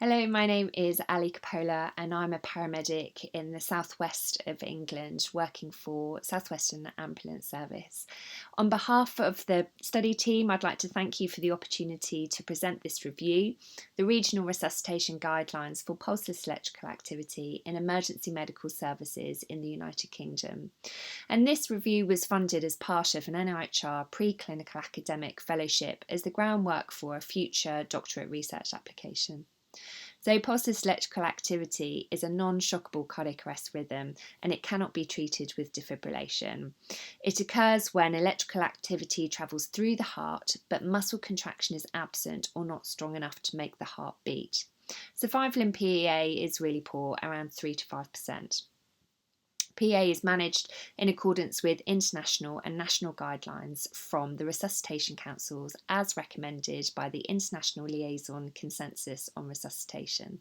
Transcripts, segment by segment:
Hello, my name is Ali Coppola and I'm a paramedic in the southwest of England working for South Western Ambulance Service. On behalf of the study team, I'd like to thank you for the opportunity to present this review, the Regional Resuscitation Guidelines for Pulseless Electrical Activity in Emergency Medical Services in the United Kingdom. And this review was funded as part of an NIHR preclinical academic fellowship as the groundwork for a future doctorate research application. So pulseless electrical activity is a non-shockable cardiac arrest rhythm and it cannot be treated with defibrillation. It occurs when electrical activity travels through the heart but muscle contraction is absent or not strong enough to make the heart beat. Survival in PEA is really poor, around 3 to 5%. PEA is managed in accordance with international and national guidelines from the Resuscitation Councils as recommended by the International Liaison Consensus on Resuscitation.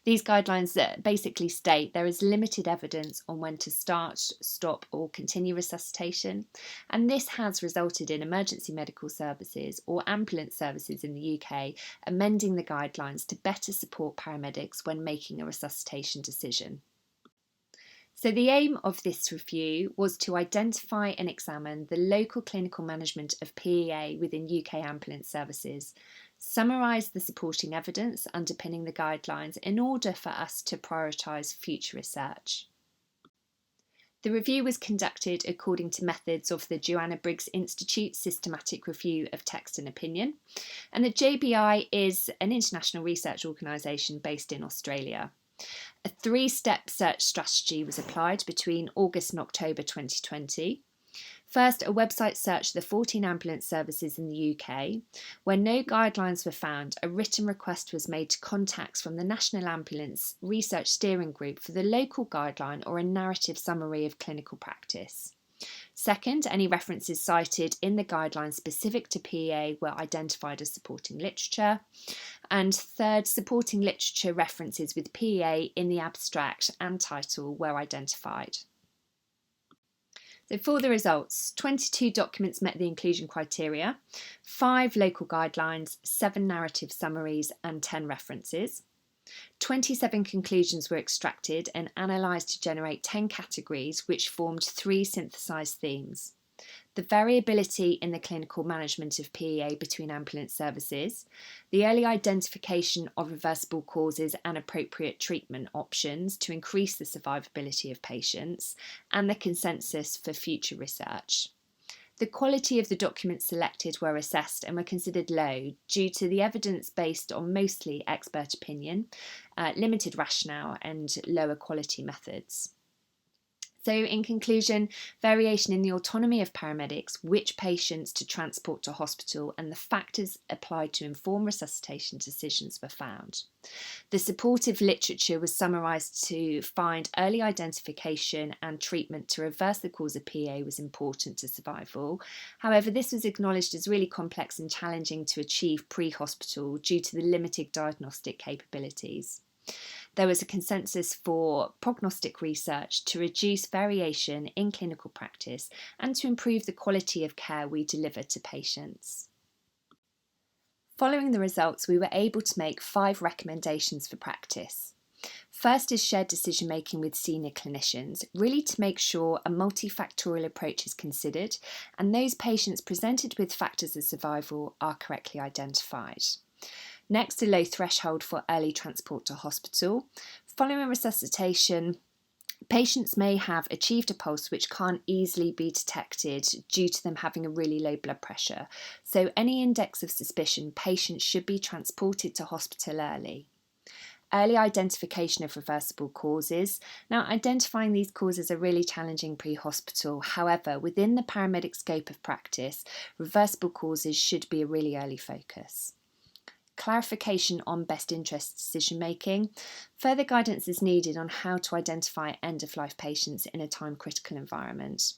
These guidelines basically state there is limited evidence on when to start, stop or continue resuscitation, and this has resulted in emergency medical services or ambulance services in the UK amending the guidelines to better support paramedics when making a resuscitation decision. So the aim of this review was to identify and examine the local clinical management of PEA within UK ambulance services, summarise the supporting evidence underpinning the guidelines in order for us to prioritise future research. The review was conducted according to methods of the Joanna Briggs Institute Systematic Review of Text and Opinion, and the JBI is an international research organisation based in Australia. A three-step search strategy was applied between August and October 2020. First, a website search of the 14 ambulance services in the UK. Where no guidelines were found, a written request was made to contacts from the National Ambulance Research Steering Group for the local guideline or a narrative summary of clinical practice. Second, any references cited in the guidelines specific to PEA were identified as supporting literature. And third, supporting literature references with PEA in the abstract and title were identified. So for the results, 22 documents met the inclusion criteria, 5 local guidelines, 7 narrative summaries and 10 references. 27 conclusions were extracted and analysed to generate 10 categories which formed 3 synthesised themes. The variability in the clinical management of PEA between ambulance services, the early identification of reversible causes and appropriate treatment options to increase the survivability of patients, and the consensus for future research. The quality of the documents selected were assessed and were considered low due to the evidence based on mostly expert opinion, limited rationale and lower quality methods. So in conclusion, variation in the autonomy of paramedics, which patients to transport to hospital and the factors applied to inform resuscitation decisions were found. The supportive literature was summarised to find early identification and treatment to reverse the cause of PEA was important to survival. However, this was acknowledged as really complex and challenging to achieve pre-hospital due to the limited diagnostic capabilities. There was a consensus for prognostic research to reduce variation in clinical practice and to improve the quality of care we deliver to patients. Following the results, we were able to make 5 recommendations for practice. First is shared decision making with senior clinicians, really to make sure a multifactorial approach is considered and those patients presented with factors of survival are correctly identified. Next, a low threshold for early transport to hospital. Following resuscitation, patients may have achieved a pulse which can't easily be detected due to them having a really low blood pressure. So any index of suspicion, patients should be transported to hospital early. Early identification of reversible causes. Now, identifying these causes are really challenging pre-hospital. However, within the paramedic scope of practice, reversible causes should be a really early focus. Clarification on best interest decision making. Further guidance is needed on how to identify end-of-life patients in a time-critical environment.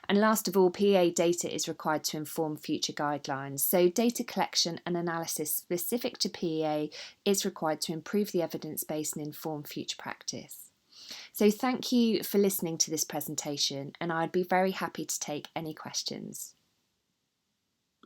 And last of all, PEA data is required to inform future guidelines. So data collection and analysis specific to PEA is required to improve the evidence base and inform future practice. So thank you for listening to this presentation, and I'd be very happy to take any questions.